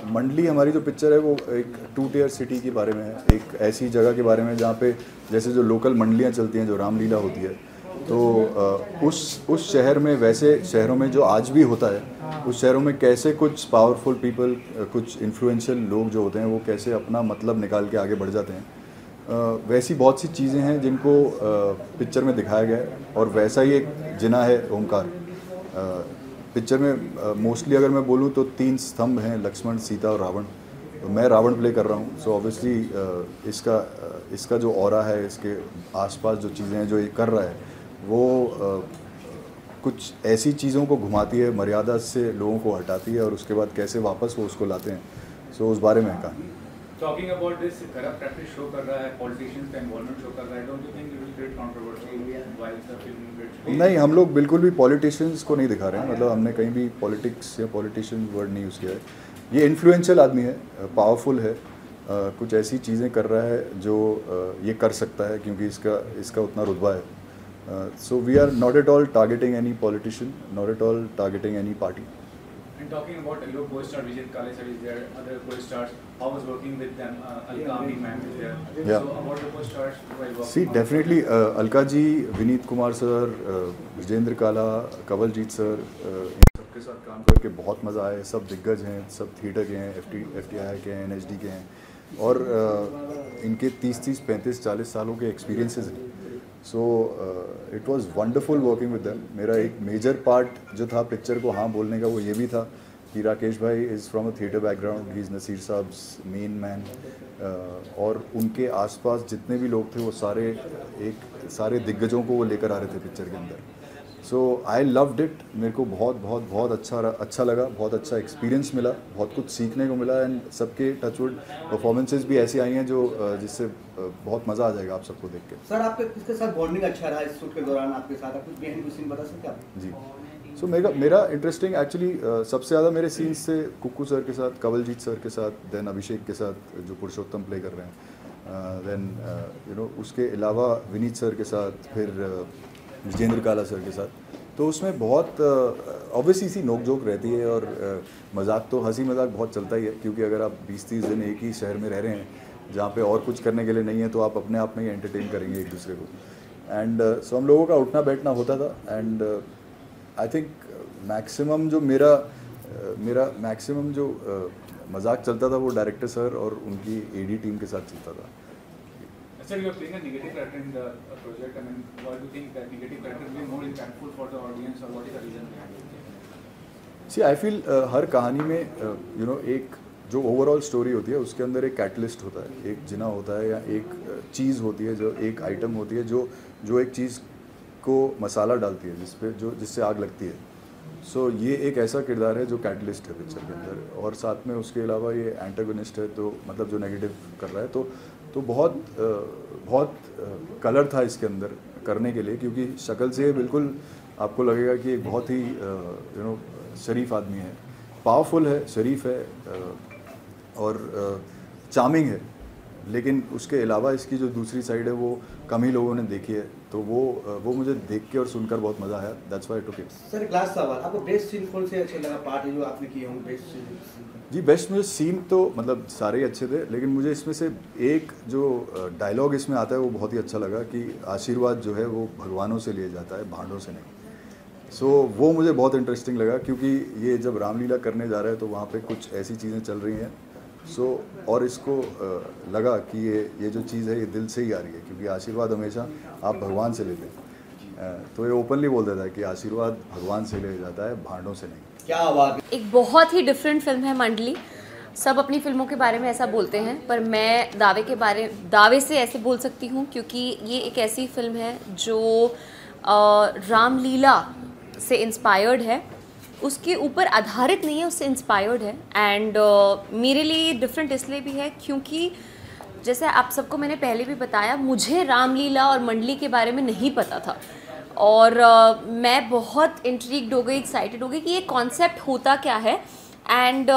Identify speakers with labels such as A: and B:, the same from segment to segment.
A: मंडली हमारी जो पिक्चर है वो एक 2 टियर सिटी के बारे में है, एक ऐसी जगह के बारे में जहाँ पे जैसे जो लोकल मंडलियाँ चलती हैं, जो रामलीला होती है, तो उस शहर में, वैसे शहरों में जो आज भी होता है, उस शहरों में कैसे कुछ पावरफुल पीपल, कुछ इन्फ्लुएंशियल लोग जो होते हैं वो कैसे अपना मतलब निकाल के आगे बढ़ जाते हैं। वैसी बहुत सी चीज़ें हैं जिनको पिक्चर में दिखाया गया है, और वैसा ही एक जिना है ओमकार। पिक्चर में मोस्टली अगर मैं बोलूँ तो 3 स्तंभ हैं, लक्ष्मण, सीता और रावण। तो मैं रावण प्ले कर रहा हूँ। सो ऑब्वियसली इसका जो ऑरा है, इसके आसपास जो चीज़ें हैं जो ये कर रहा है, वो कुछ ऐसी चीज़ों को घुमाती है, मर्यादा से लोगों को हटाती है, और उसके बाद कैसे वापस वो उसको लाते हैं। सो उस बारे में है कहानी।
B: Talking about this corrupt practice show कर रहा है, पॉलिटिशियंस का इन्वॉल्वमेंट शो कर रहा है, don't you think it will create controversy while the film gets?
A: नहीं, हम लोग बिल्कुल भी पॉलिटिशियंस को नहीं दिखा रहे हैं, मतलब हमने कहीं भी पॉलिटिक्स या पॉलिटिशियन वर्ड नहीं यूज़ किया है। ये इन्फ्लुएंशियल आदमी है, पावरफुल है, कुछ ऐसी चीज़ें कर रहा है जो ये कर सकता है क्योंकि इसका उतना रुतबा है। So we are not at all targeting any politician, not at all targeting any party.
B: And talking about your co-star Vijay Kale sir is there, other co-stars, how was working with them? Alka Ami ma'am is there.
A: Yeah.
B: So about the co-stars, while working.
A: See, definitely Alka ji, Vineet Kumar sir, Vijender Kala, Kawaljeet sir, इन सबके साथ काम करके बहुत मज़ा आया। सब दिग्गज हैं, सब थिएटर के हैं, FTI के हैं, NHD के हैं, और इनके 30, 35, 40 सालों के एक्सपीरियंसेस हैं। So it was wonderful working with them. मेरा एक मेजर पार्ट जो था पिक्चर को हाँ बोलने का, वो ये भी था कि राकेश भाई is from a theatre background, he is Naseer साहब्स मेन मैन, और उनके आसपास जितने भी लोग थे वो सारे दिग्गजों को वो लेकर आ रहे थे पिक्चर के अंदर। सो आई लव्ड इट। मेरे को बहुत अच्छा लगा, बहुत अच्छा एक्सपीरियंस मिला, बहुत कुछ सीखने को मिला, एंड सबके टचवुड परफॉर्मेंसेस भी ऐसी आई हैं जो जिससे बहुत मज़ा आ जाएगा आप सबको देख के।
C: सर, आपके किसके साथ बॉन्डिंग अच्छा रहा इस शूट के दौरान आपके साथ? आप कुछ बिहाइंड द सीन बता सकते हैं आप?
A: जी, सो मेरा इंटरेस्टिंग एक्चुअली सबसे ज़्यादा मेरे सीन्स से कुक्कू सर के साथ, कवलजीत सर के साथ, देन अभिषेक के साथ जो पुरुषोत्तम प्ले कर रहे हैं, देन उसके अलावा विनीत सर के साथ, फिर विजेंद्र काला सर के साथ। तो उसमें बहुत ऑब्वियसली सी नोक झोंक रहती है, और मजाक तो हंसी मजाक बहुत चलता ही है, क्योंकि अगर आप 20-30 दिन एक ही शहर में रह रहे हैं जहाँ पे और कुछ करने के लिए नहीं है, तो आप अपने आप में ही एंटरटेन करेंगे एक दूसरे को। एंड सो हम लोगों का उठना बैठना होता था, एंड आई थिंक मैक्सिमम जो मेरा मैक्सिमम जो मजाक चलता था वो डायरेक्टर सर और उनकी AD टीम के साथ चलता था।
B: Sir, you are playing a negative character in the project. I mean, why do you think that negative character will be more impactful for the audience, or what is the reason behind it?
A: See, I feel हर कहानी में एक जो overall story होती है उसके अंदर एक catalyst होता है, एक जिना होता है, या एक चीज़ होती है, जो एक आइटम होती है जो एक चीज़ को मसाला डालती है, जिससे आग लगती है। सो ये एक ऐसा किरदार है जो कैटलिस्ट है पिक्चर के अंदर, और साथ में उसके अलावा ये एंटागोनिस्ट है, तो मतलब जो नेगेटिव कर रहा है, तो बहुत कलर था इसके अंदर करने के लिए, क्योंकि शक्ल से बिल्कुल आपको लगेगा कि एक बहुत ही शरीफ आदमी है, पावरफुल है, शरीफ है, और चार्मिंग है, लेकिन उसके अलावा इसकी जो दूसरी साइड है वो कम ही लोगों ने देखी है। तो वो मुझे देख के और सुनकर बहुत मज़ा आया। That's why I took it.
C: Sir, एक लास्ट सवाल, आपको बेस्ट सीन कौन से अच्छा लगा पार्ट जो आपने किए हों? Best scene?
A: जी, बेस्ट मुझे सीन तो मतलब सारे ही अच्छे थे, लेकिन मुझे इसमें से एक जो डायलॉग इसमें आता है वो बहुत ही अच्छा लगा कि आशीर्वाद जो है वो भगवानों से लिया जाता है, भांडों से नहीं। सो वो मुझे बहुत इंटरेस्टिंग लगा, क्योंकि ये जब रामलीला करने जा रहे हैं तो वहाँ पे कुछ ऐसी चीज़ें चल रही हैं। और इसको लगा कि ये जो चीज़ है ये दिल से ही आ रही है, क्योंकि आशीर्वाद हमेशा आप भगवान से लेते हैं। तो ये ओपनली बोल देता है कि आशीर्वाद भगवान से लिया जाता है, भांडों से नहीं।
C: क्या बात!
D: एक बहुत ही डिफरेंट फिल्म है मंडली। सब अपनी फिल्मों के बारे में ऐसा बोलते हैं, पर मैं दावे से ऐसे बोल सकती हूँ, क्योंकि ये एक ऐसी फिल्म है जो रामलीला से इंस्पायर्ड है, उसके ऊपर आधारित नहीं है, उससे इंस्पायर्ड है। एंड मेरे लिए डिफरेंट इसलिए भी है क्योंकि जैसे आप सबको मैंने पहले भी बताया, मुझे रामलीला और मंडली के बारे में नहीं पता था, और मैं बहुत इंट्रीग्ड हो गई, एक्साइटेड हो गई कि ये कॉन्सेप्ट होता क्या है एंड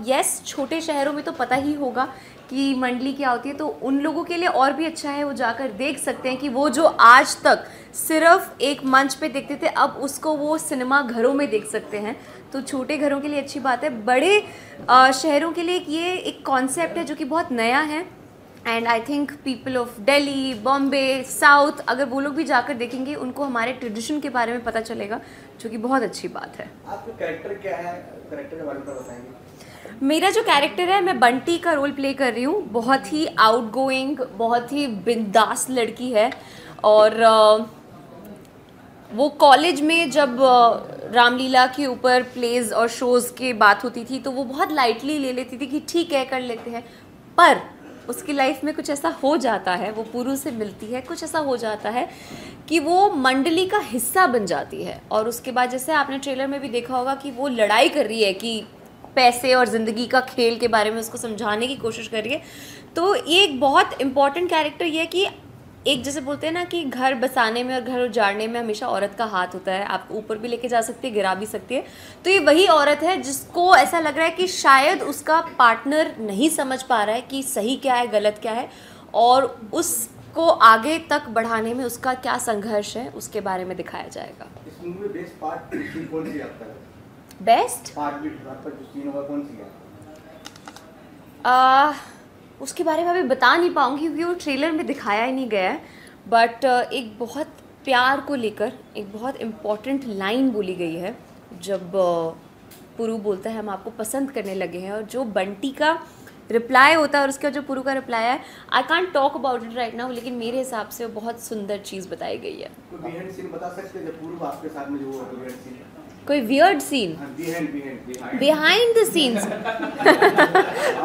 D: यस, छोटे शहरों में तो पता ही होगा कि मंडली क्या होती है, तो उन लोगों के लिए और भी अच्छा है, वो जाकर देख सकते हैं कि वो जो आज तक सिर्फ एक मंच पे देखते थे, अब उसको वो सिनेमा घरों में देख सकते हैं। तो छोटे घरों के लिए अच्छी बात है। बड़े शहरों के लिए ये एक कॉन्सेप्ट है जो कि बहुत नया है, and I think people of Delhi, Bombay, south, अगर वो लोग भी जाकर देखेंगे उनको हमारे ट्रेडिशन के बारे में पता चलेगा, जो कि बहुत अच्छी बात है।
C: आपका कैरेक्टर क्या है, कैरेक्टर के बारे में बताएंगे?
D: मेरा जो कैरेक्टर है, मैं बंटी का रोल प्ले कर रही हूँ। बहुत ही आउटगोइंग, बहुत ही बिंदास लड़की है, और वो कॉलेज में जब रामलीला के ऊपर प्लेज और शोज़ की बात होती थी तो वो बहुत लाइटली ले लेती थी कि ठीक है कर लेते हैं, पर उसकी लाइफ में कुछ ऐसा हो जाता है, वो पुरु से मिलती है, कुछ ऐसा हो जाता है कि वो मंडली का हिस्सा बन जाती है। और उसके बाद जैसे आपने ट्रेलर में भी देखा होगा कि वो लड़ाई कर रही है कि पैसे और ज़िंदगी का खेल के बारे में उसको समझाने की कोशिश कर रही है। तो ये एक बहुत इम्पॉर्टेंट कैरेक्टर ये है कि एक जैसे बोलते हैं ना कि घर बसाने में और घर उजाड़ने में हमेशा औरत का हाथ होता है, आपको ऊपर भी लेके जा सकती है, गिरा भी सकती है। तो ये वही औरत है जिसको ऐसा लग रहा है कि शायद उसका पार्टनर नहीं समझ पा रहा है कि सही क्या है गलत क्या है, और उसको आगे तक बढ़ाने में उसका क्या संघर्ष है, उसके बारे में दिखाया जाएगा।
C: इस मूवी में बेस्ट पार्ट कौन सी आपका है?
D: बेस्ट
C: पार्ट भी आपका जो सीन होगा कौन सी है?
D: उसके बारे में अभी बता नहीं पाऊँगी क्योंकि वो ट्रेलर में दिखाया ही नहीं गया है, बट एक बहुत प्यार को लेकर एक बहुत इम्पॉर्टेंट लाइन बोली गई है जब पुरु बोलता है हम आपको पसंद करने लगे हैं, और जो बंटी का रिप्लाई होता है और उसका जो पुरु का रिप्लाई है, I can't talk about it right now, लेकिन मेरे हिसाब से वो बहुत सुंदर चीज़ बताई गई है।
C: कोई बिहाइंड सीन बता सकते हैं जब पुरु आपके साथ में जो हुआ बिहाइंड सीन?
D: कोई weird scene behind the scenes?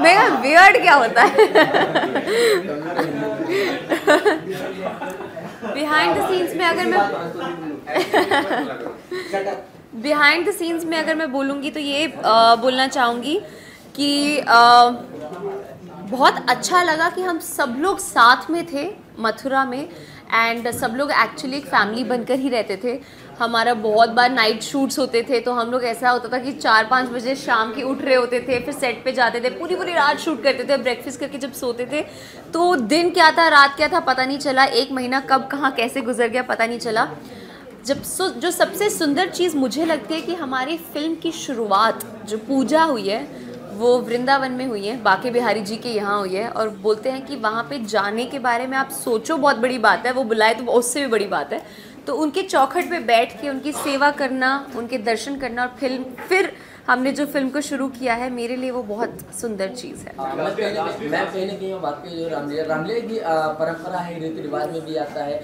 D: मेरा वियर्ड क्या होता है? बिहाइंड द सीन्स में अगर मैं बोलूँगी तो ये बोलना चाहूँगी कि बहुत अच्छा लगा कि हम सब लोग साथ में थे मथुरा में, एंड सब लोग एक्चुअली एक फैमिली बनकर ही रहते थे। हमारा बहुत बार नाइट शूट्स होते थे, तो हम लोग ऐसा होता था कि 4-5 बजे शाम के उठ रहे होते थे, फिर सेट पे जाते थे, पूरी रात शूट करते थे, ब्रेकफास्ट करके जब सोते थे तो दिन क्या था रात क्या था पता नहीं चला, एक महीना कब कहाँ कैसे गुजर गया पता नहीं चला। जो सबसे सुंदर चीज़ मुझे लगती है कि हमारी फिल्म की शुरुआत जो पूजा हुई है वो वृंदावन में हुई है, बाके बिहारी जी के यहाँ हुई है, और बोलते हैं कि वहाँ पे जाने के बारे में आप सोचो बहुत बड़ी बात है, वो बुलाए तो उससे भी बड़ी बात है। तो उनके चौखट पे बैठ के उनकी सेवा करना, उनके दर्शन करना, और फिर हमने जो फिल्म को शुरू किया है, मेरे लिए वो बहुत सुंदर चीज़ है।
E: मैं कहीं ना कहीं बात की जो रामलीला की परंपरा है, रीति रिवाज में भी आता है,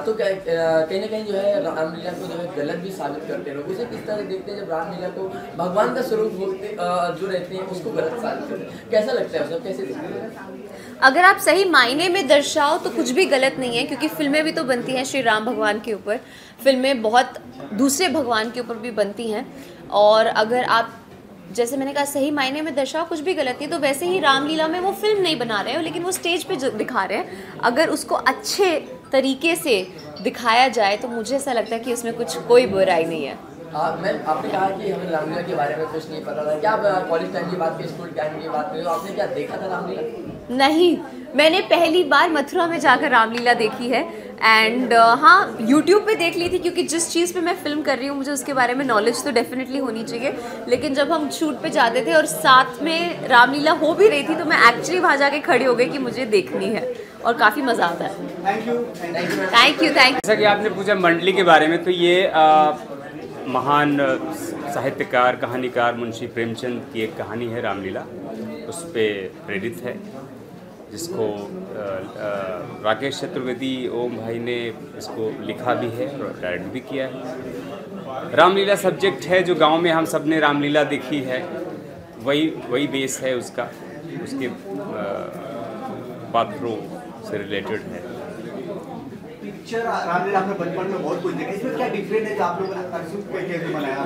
E: तो कहीं ना कहीं जो है रामलीला को जो है गलत भी साबित करते हैं लोग। उसे किस तरह देखते हैं जब रामलीला को भगवान का स्वरूप जो रहते हैं उसको गलत साबित करते हैं? कैसा लगता है, कैसे देखते हैं?
D: अगर आप सही मायने में दर्शाओ तो कुछ भी गलत नहीं है, क्योंकि फिल्में भी तो बनती हैं श्री राम भगवान के ऊपर, फिल्में बहुत दूसरे भगवान के ऊपर भी बनती हैं, और अगर आप जैसे मैंने कहा सही मायने में दर्शाओ कुछ भी गलत नहीं। तो वैसे ही रामलीला में वो फिल्म नहीं बना रहे हो, लेकिन वो स्टेज पे दिखा रहे हैं, अगर उसको अच्छे तरीके से दिखाया जाए तो मुझे ऐसा लगता है कि उसमें कुछ कोई बुराई नहीं है।
E: मैम, आपने कहा कि हमें रामलीला के बारे में कुछ नहीं पता था, क्या आप कॉलेज टाइम की बात करें, स्कूल टाइम की बात करें, तो आपने क्या देखा था रामलीला?
D: नहीं, मैंने पहली बार मथुरा में जाकर रामलीला देखी है, एंड हाँ यूट्यूब पे देख ली थी, क्योंकि जिस चीज़ पे मैं फिल्म कर रही हूँ मुझे उसके बारे में नॉलेज तो डेफिनेटली होनी चाहिए। लेकिन जब हम शूट पे जाते थे और साथ में रामलीला हो भी रही थी तो मैं एक्चुअली वहाँ जाके खड़ी हो गई कि मुझे देखनी है, और काफ़ी मज़ा आता है। Thank you.
F: जैसा कि आपने पूछा मंडली के बारे में, तो ये महान साहित्यकार कहानीकार मुंशी प्रेमचंद की एक कहानी है रामलीला, उस पर प्रेरित है, जिसको राकेश चतुर्वेदी ओम भाई ने इसको लिखा भी है और डायरेक्ट भी किया है। रामलीला सब्जेक्ट है, जो गांव में हम सब ने रामलीला देखी है, वही बेस है उसका, उसके पात्रों से रिलेटेड है।
C: पिक्चर रामलीला आपने बचपन में बहुत कुछ देखा, इसमें क्या डिफरेंट है जो आप लोगों ने बनाया?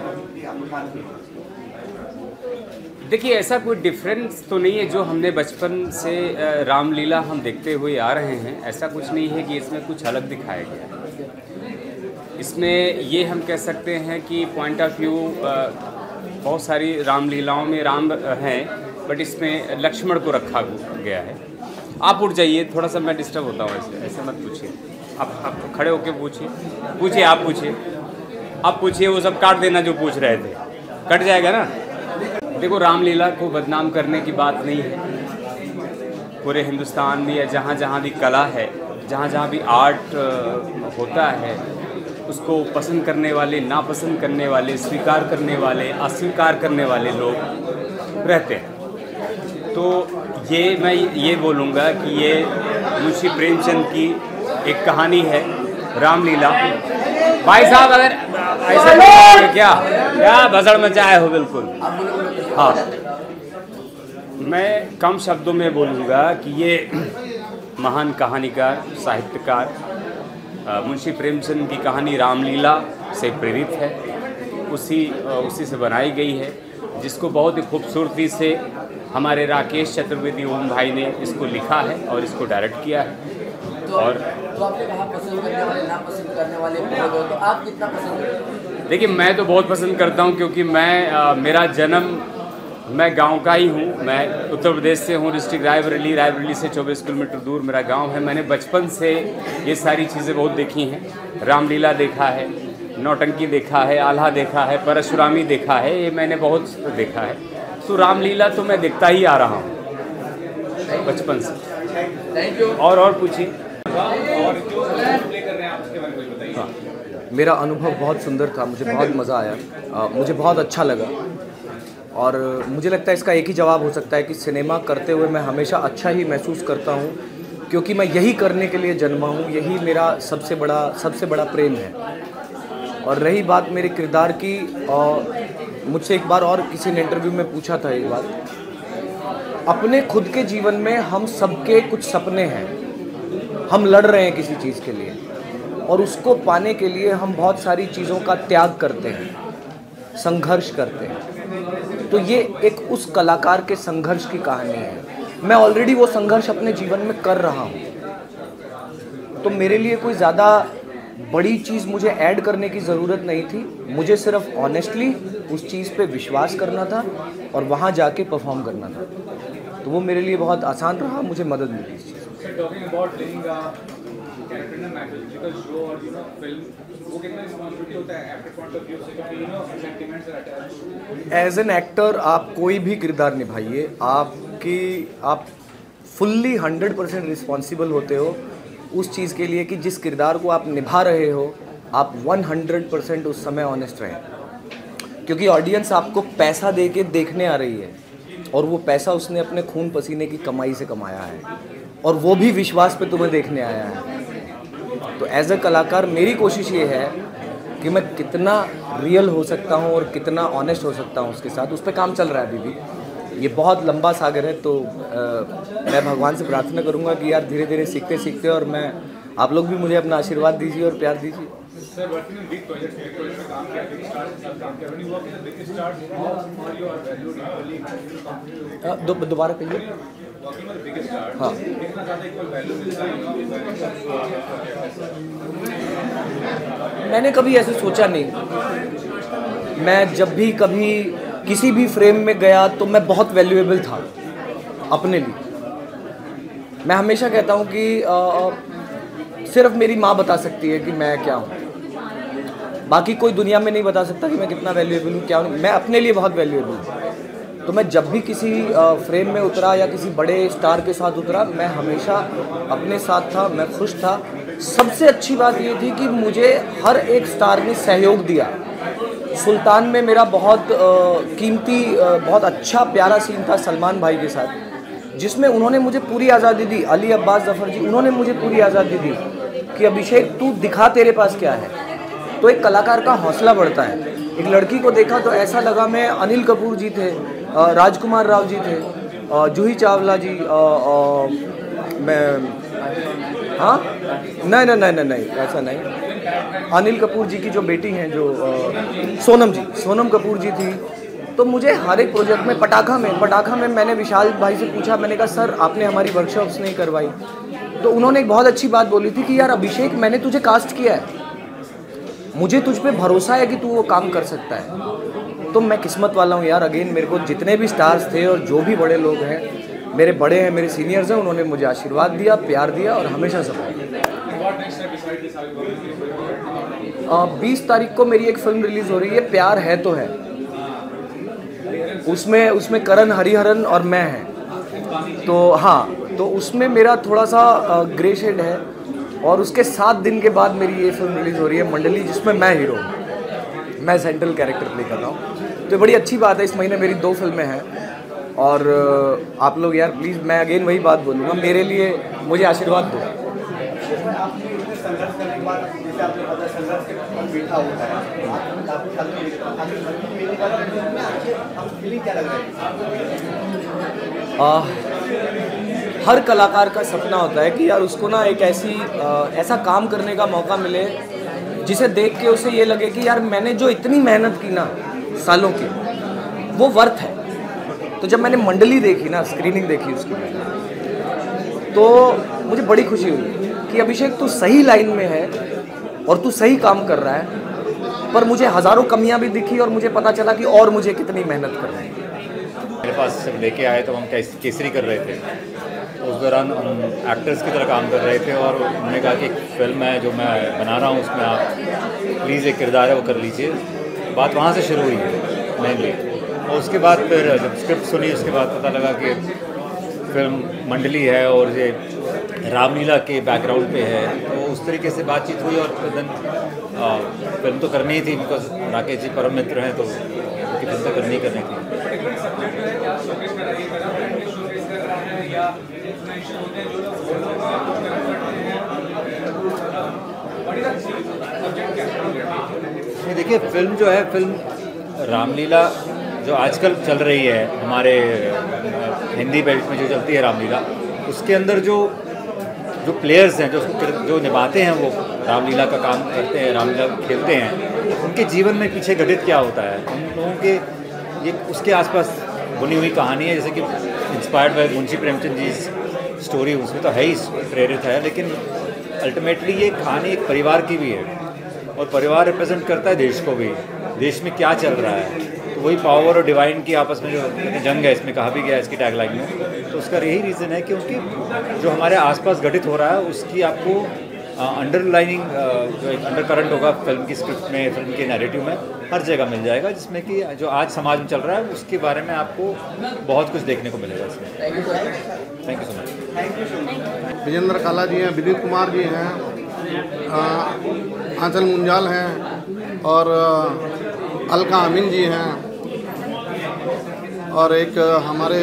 F: देखिए, ऐसा कोई डिफरेंस तो नहीं है, जो हमने बचपन से रामलीला हम देखते हुए आ रहे हैं, ऐसा कुछ नहीं है कि इसमें कुछ अलग दिखाया गया है। इसमें ये हम कह सकते हैं कि पॉइंट ऑफ व्यू बहुत सारी रामलीलाओं में राम हैं, बट इसमें लक्ष्मण को रखा गया है। आप उठ जाइए, थोड़ा सा मैं डिस्टर्ब होता हूँ, ऐसे मत पूछिए। आप खड़े होके पूछिए, आप पूछिए, वो सब काट देना जो पूछ रहे थे, कट जाएगा ना। देखो, रामलीला को बदनाम करने की बात नहीं है। पूरे हिंदुस्तान में या जहाँ जहाँ भी कला है, जहाँ जहाँ भी आर्ट होता है, उसको पसंद करने वाले, नापसंद करने वाले, स्वीकार करने वाले, अस्वीकार करने वाले लोग रहते हैं। तो मैं ये बोलूँगा कि ये मुंशी प्रेमचंद की एक कहानी है, रामलीला। भाई साहब, अगर ऐसा क्या भसड़ मचाए हो, बिल्कुल। हाँ, मैं कम शब्दों में बोलूँगा कि ये महान कहानीकार, साहित्यकार मुंशी प्रेमचंद की कहानी रामलीला से प्रेरित है। उसी से बनाई गई है, जिसको बहुत ही खूबसूरती से हमारे राकेश चतुर्वेदी ओम भाई ने इसको लिखा है और इसको डायरेक्ट किया है।
E: तो आपने कहा पसंद करने वाले, ना पसंद करने वाले, तो आप कितना पसंद करते हैं?
F: देखिए, मैं तो बहुत पसंद करता हूँ, क्योंकि मेरा जन्म, मैं गांव का ही हूँ। मैं उत्तर प्रदेश से हूँ, डिस्ट्रिक्ट रायबरेली से 24 किलोमीटर दूर मेरा गांव है। मैंने बचपन से ये सारी चीज़ें बहुत देखी हैं। रामलीला देखा है, नौटंकी देखा है, आल्हा देखा है, परशुरामी देखा है, ये मैंने बहुत देखा है। तो रामलीला तो मैं देखता ही आ रहा हूँ बचपन से।
E: Thank you.
F: और पूछिए।
B: और जो प्ले कर रहे हैं आप, उसके बारे में कुछ बताइए।
G: हाँ, मेरा अनुभव बहुत सुंदर था, मुझे बहुत मज़ा आया, मुझे बहुत अच्छा लगा। और मुझे लगता है इसका एक ही जवाब हो सकता है कि सिनेमा करते हुए मैं हमेशा अच्छा ही महसूस करता हूँ, क्योंकि मैं यही करने के लिए जन्मा हूँ, यही मेरा सबसे बड़ा प्रेम है। और रही बात मेरे किरदार की, मुझसे एक बार और किसी ने इंटरव्यू में पूछा था एक बात, अपने खुद के जीवन में हम सबके कुछ सपने हैं, हम लड़ रहे हैं किसी चीज़ के लिए, और उसको पाने के लिए हम बहुत सारी चीज़ों का त्याग करते हैं, संघर्ष करते हैं। तो ये एक उस कलाकार के संघर्ष की कहानी है। मैं ऑलरेडी वो संघर्ष अपने जीवन में कर रहा हूँ, तो मेरे लिए कोई ज़्यादा बड़ी चीज़ मुझे ऐड करने की ज़रूरत नहीं थी। मुझे सिर्फ ऑनेस्टली उस चीज़ पे विश्वास करना था और वहाँ जाके परफॉर्म करना था। तो वो मेरे लिए बहुत आसान रहा, मुझे मदद मिली इस चीज़।
B: Talking about playing a character in a mythological show or film, वो कितना रिस्पॉन्सिबिलिटी होता है एक्टर पॉइंट ऑफ व्यू से, क्योंकि sentiments are attached.
G: As an actor आप कोई भी किरदार निभाइए, आप फुल्ली 100% रिस्पॉन्सिबल होते हो उस चीज़ के लिए कि जिस किरदार को आप निभा रहे हो आप 100% उस समय ऑनेस्ट रहें, क्योंकि ऑडियंस आपको पैसा दे के देखने आ रही है, और वो पैसा उसने अपने खून पसीने की कमाई से कमाया है, और वो भी विश्वास पे तुम्हें देखने आया है। तो एज ए कलाकार मेरी कोशिश ये है कि मैं कितना रियल हो सकता हूँ और कितना ऑनेस्ट हो सकता हूँ उसके साथ। उस पर काम चल रहा है अभी भी, ये बहुत लंबा सागर है। तो मैं भगवान से प्रार्थना करूँगा कि यार धीरे धीरे सीखते और मैं, आप लोग भी मुझे अपना आशीर्वाद दीजिए और प्यार दीजिए।
B: Sir, working in big projects में काम किया, बिग स्टार्स के साथ काम किया, when you work with big stars, how you are valued equally?
G: दोबारा कहिए।
B: वर्किंग विद बिग स्टार्स,
G: हाँ,
B: कितना ज़्यादा इक्वल वैल्यू मिलता है?
G: मैंने कभी ऐसे सोचा नहीं। मैं जब भी कभी किसी भी फ्रेम में गया तो मैं बहुत वैल्यूएबल था अपने लिए। मैं हमेशा कहता हूँ कि सिर्फ मेरी माँ बता सकती है कि मैं क्या हूँ, बाकी कोई दुनिया में नहीं बता सकता कि मैं कितना वैल्यूएबल हूँ, क्या हूँ। मैं अपने लिए बहुत वैल्यूएबल हूँ। तो मैं जब भी किसी फ्रेम में उतरा या किसी बड़े स्टार के साथ उतरा, मैं हमेशा अपने साथ था, मैं खुश था। सबसे अच्छी बात ये थी कि मुझे हर एक स्टार ने सहयोग दिया। सुल्तान में मेरा बहुत कीमती, बहुत अच्छा प्यारा सीन था सलमान भाई के साथ, जिसमें उन्होंने मुझे पूरी आज़ादी दी। अली अब्बास जफ़र जी, उन्होंने मुझे पूरी आज़ादी दी कि अभिषेक तू दिखा तेरे पास क्या है। तो एक कलाकार का हौसला बढ़ता है। एक लड़की को देखा तो ऐसा लगा, मैं अनिल कपूर जी थे, राजकुमार राव जी थे, जूही चावला जी, मैं, हाँ, नहीं ऐसा नहीं। अनिल कपूर जी की जो बेटी हैं, जो सोनम कपूर जी थी। तो मुझे हर एक प्रोजेक्ट में, पटाखा में मैंने विशाल भाई से पूछा, मैंने कहा सर आपने हमारी वर्कशॉप्स नहीं करवाई। तो उन्होंने एक बहुत अच्छी बात बोली थी कि यार अभिषेक, मैंने तुझे कास्ट किया है, मुझे तुझ पे भरोसा है कि तू वो काम कर सकता है। तो मैं किस्मत वाला हूँ यार। अगेन मेरे को जितने भी स्टार्स थे और जो भी बड़े लोग हैं, मेरे बड़े हैं, मेरे सीनियर्स हैं, उन्होंने मुझे आशीर्वाद दिया, प्यार दिया और हमेशा सपोर्ट किया। 20 तारीख को मेरी एक फिल्म रिलीज़ हो रही है, प्यार है तो है। उसमें करण हरिहरन और मैं हैं। तो हाँ, तो उसमें मेरा थोड़ा सा ग्रे शेड है। और उसके 7 दिन के बाद मेरी ये फिल्म रिलीज़ हो रही है मंडली, जिसमें मैं हीरो हूँ, मैं सेंट्रल कैरेक्टर प्ले कर रहा हूँ। तो बड़ी अच्छी बात है, इस महीने मेरी 2 फिल्में हैं। और आप लोग यार प्लीज़, मैं अगेन वही बात बोलूँगा, मेरे लिए मुझे आशीर्वाद दो।
C: संघर्ष करने के बाद जैसे आपने पता संघर्ष के बाद मीठा होता है, फीलिंग क्या लग रहा है?
G: हर कलाकार का सपना होता है कि यार उसको ना एक ऐसा काम करने का मौका मिले जिसे देख के उसे ये लगे कि यार मैंने जो इतनी मेहनत की ना सालों की, वो वर्थ है। तो जब मैंने मंडली देखी ना, स्क्रीनिंग देखी उसकी, तो मुझे बड़ी खुशी हुई कि अभिषेक तू सही लाइन में है और तू सही काम कर रहा है। पर मुझे हज़ारों कमियां भी दिखी और मुझे पता चला कि और मुझे कितनी मेहनत करनी है।
H: मेरे पास जब लेके आए तो हम केसरी कर रहे थे, उस दौरान हम एक्टर्स की तरह काम कर रहे थे और उन्होंने कहा कि एक फ़िल्म है जो मैं बना रहा हूँ, उसमें आप प्लीज़ एक किरदार है वो कर लीजिए। बात वहाँ से शुरू हुई है मेनली। और उसके बाद फिर जब स्क्रिप्ट सुनी, उसके बाद पता लगा कि फिल्म मंडली है और ये रामलीला के बैकग्राउंड पे है। तो उस तरीके से बातचीत हुई और फिर फिल्म तो करनी ही थी, बिकॉज राकेश जी परम मित्र हैं, तो उनकी फिल्म तो करनी थी। देखिए, फिल्म जो है, फिल्म रामलीला जो आजकल चल रही है हमारे हिंदी बेल्ट में जो चलती है रामलीला, उसके अंदर जो प्लेयर्स हैं, जो निभाते हैं, वो रामलीला का काम करते हैं, रामलीला खेलते हैं, उनके जीवन में पीछे घटित क्या होता है, उन लोगों के ये उसके आसपास बुनी हुई कहानी है। जैसे कि inspired by Munshi Premchand ji story, उसमें तो है ही प्रेरित है, लेकिन अल्टीमेटली ये कहानी एक परिवार की भी है और परिवार रिप्रेजेंट करता है देश को भी, देश में क्या चल रहा है। तो वही पावर और डिवाइन की आपस में जो जंग है, इसमें कहा भी गया है इसकी टैगलाइन में। तो उसका यही रीज़न है क्योंकि जो हमारे आसपास घटित हो रहा है उसकी आपको अंडरलाइनिंग जो एक अंडर करंट होगा फिल्म की स्क्रिप्ट में, फिल्म के नैरेटिव में हर जगह मिल जाएगा, जिसमें कि जो आज समाज में चल रहा है उसके बारे में आपको बहुत कुछ देखने को मिलेगा इसमें। Thank you so much.
I: Vijendra Kala ji हैं, विनीत कुमार जी हैं, आंचल मुंजाल हैं और अलका अमीन जी हैं, और एक हमारे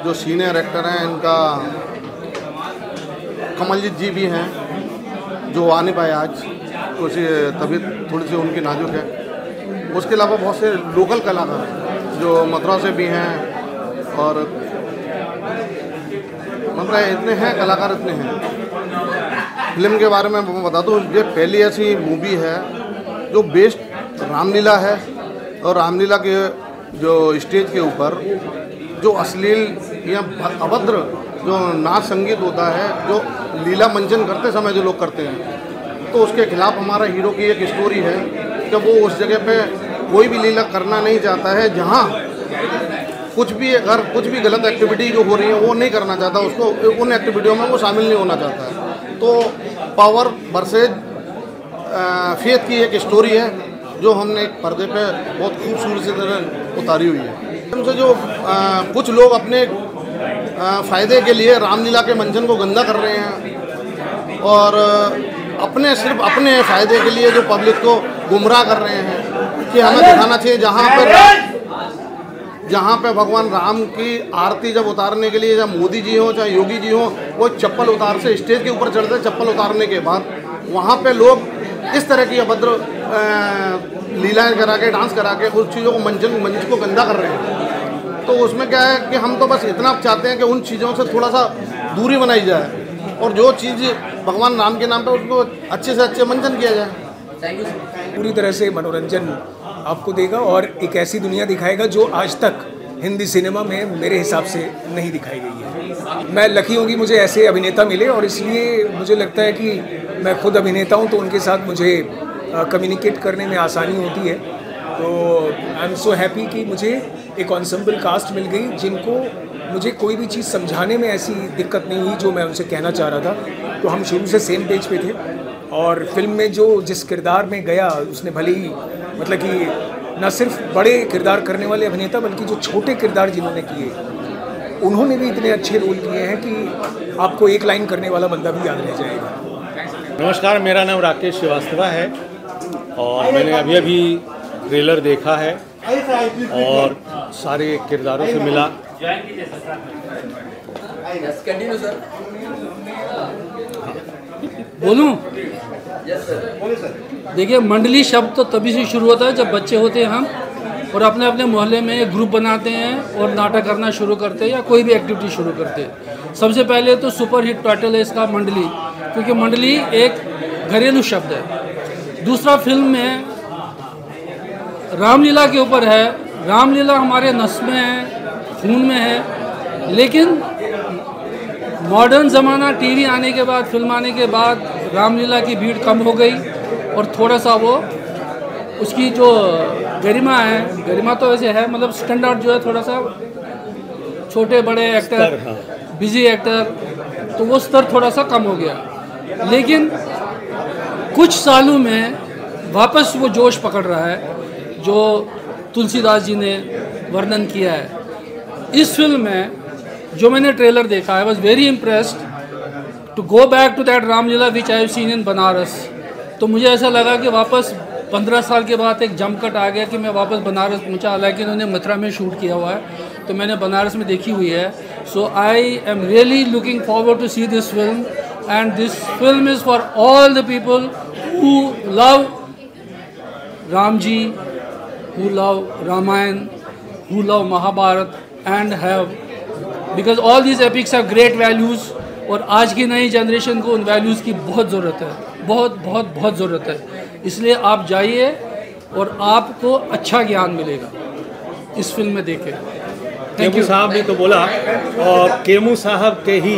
I: जो सीनियर एक्टर हैं इनका कमलजीत जी भी हैं, जो आ नहीं पाए आज, तो उसी तबीयत थोड़ी सी उनकी नाजुक है। उसके अलावा बहुत से लोकल कलाकार हैं जो मथुरा से भी हैं, और मतलब इतने हैं कलाकार, इतने हैं। फिल्म के बारे में मैं बता दूँ, ये पहली ऐसी मूवी है जो बेस्ड रामलीला है, और रामलीला के जो स्टेज के ऊपर जो अश्लील या अभद्र जो नाच संगीत होता है, जो लीला मंचन करते समय जो लोग करते हैं, तो उसके खिलाफ हमारा हीरो की एक स्टोरी है कि वो उस जगह पे कोई भी लीला करना नहीं चाहता है, जहाँ कुछ भी गलत एक्टिविटी जो हो रही है वो नहीं करना चाहता, उसको उन एक्टिविटियों में वो शामिल नहीं होना चाहता है। तो पावर वर्सेज फेथ की एक स्टोरी है जो हमने एक पर्दे पे बहुत खूबसूरत से तरह उतारी हुई है। उनसे जो कुछ लोग अपने फ़ायदे के लिए रामलीला के मंचन को गंदा कर रहे हैं, और सिर्फ अपने फ़ायदे के लिए जो पब्लिक को गुमराह कर रहे हैं कि हमें दिखाना चाहिए जहाँ पे भगवान राम की आरती जब उतारने के लिए, चाहे मोदी जी हो चाहे योगी जी हो, वो चप्पल उतार से स्टेज के ऊपर चढ़ते, चप्पल उतारने के बाद वहाँ पे लोग इस तरह की अभद्र लीलाएं करा के, डांस करा के उस चीज़ों को मंच को गंदा कर रहे हैं। तो उसमें क्या है कि हम तो बस इतना चाहते हैं कि उन चीज़ों से थोड़ा सा दूरी बनाई जाए, और जो चीज़ भगवान राम के नाम पे उसको अच्छे से अच्छे मंचन किया जाए।
J: पूरी तरह से मनोरंजन आपको देगा और एक ऐसी दुनिया दिखाएगा जो आज तक हिंदी सिनेमा में मेरे हिसाब से नहीं दिखाई गई है। मैं लकी हूँ कि मुझे ऐसे अभिनेता मिले, और इसलिए मुझे लगता है कि मैं खुद अभिनेता हूँ तो उनके साथ मुझे कम्युनिकेट करने में आसानी होती है। तो आई एम सो हैप्पी कि मुझे एक एंसेम्बल कास्ट मिल गई जिनको मुझे कोई भी चीज़ समझाने में ऐसी दिक्कत नहीं हुई जो मैं उनसे कहना चाह रहा था। तो हम शुरू से सेम पेज पे थे और फिल्म में जो जिस किरदार में गया उसने भले ही मतलब कि न सिर्फ बड़े किरदार करने वाले अभिनेता बल्कि जो छोटे किरदार जिन्होंने किए उन्होंने भी इतने अच्छे रोल किए हैं कि आपको एक लाइन करने वाला बंदा भी याद रह जाएगा।
K: नमस्कार, मेरा नाम राकेश श्रीवास्तव है और मैंने अभी अभी ट्रेलर देखा है और सारे किरदारों से मिला।
L: बोलूं? देखिए, मंडली शब्द तो तभी से शुरू होता है जब बच्चे होते हैं हम और अपने अपने मोहल्ले में एक ग्रुप बनाते हैं और नाटक करना शुरू करते हैं या कोई भी एक्टिविटी शुरू करते हैं। सबसे पहले तो सुपर हिट टाइटल है इसका मंडली, क्योंकि मंडली एक घरेलू शब्द है। दूसरा, फिल्म में रामलीला के ऊपर है। रामलीला हमारे नस में है, खून में है, लेकिन मॉडर्न ज़माना टीवी आने के बाद, फिल्म आने के बाद रामलीला की भीड़ कम हो गई और थोड़ा सा वो उसकी जो गरिमा है, गरिमा तो वैसे है, मतलब स्टैंडर्ड जो है थोड़ा सा छोटे बड़े एक्टर, बिजी एक्टर, तो वो स्तर थोड़ा सा कम हो गया। लेकिन कुछ सालों में वापस वो जोश पकड़ रहा है जो तुलसीदास जी ने वर्णन किया है। इस फिल्म में जो मैंने ट्रेलर देखा, I was very impressed to go back to that Ramlila which I have seen in Banaras. तो मुझे ऐसा लगा कि वापस 15 साल के बाद एक जमकट आ गया कि मैं वापस बनारस पहुंचा। हालांकि उन्होंने मथुरा में शूट किया हुआ है, तो मैंने बनारस में देखी हुई है। So I am really looking forward to see this film, and this film is for all the people who love Ram ji, who love Ramayana, who love Mahabharat and have, because all these epics have great values और आज की नई generation को उन values की बहुत ज़रूरत है, बहुत बहुत बहुत ज़रूरत है। इसलिए आप जाइए और आपको अच्छा ज्ञान मिलेगा इस फिल्म में देखे।
K: केमू साहब ने तो बोला और केमू साहब के ही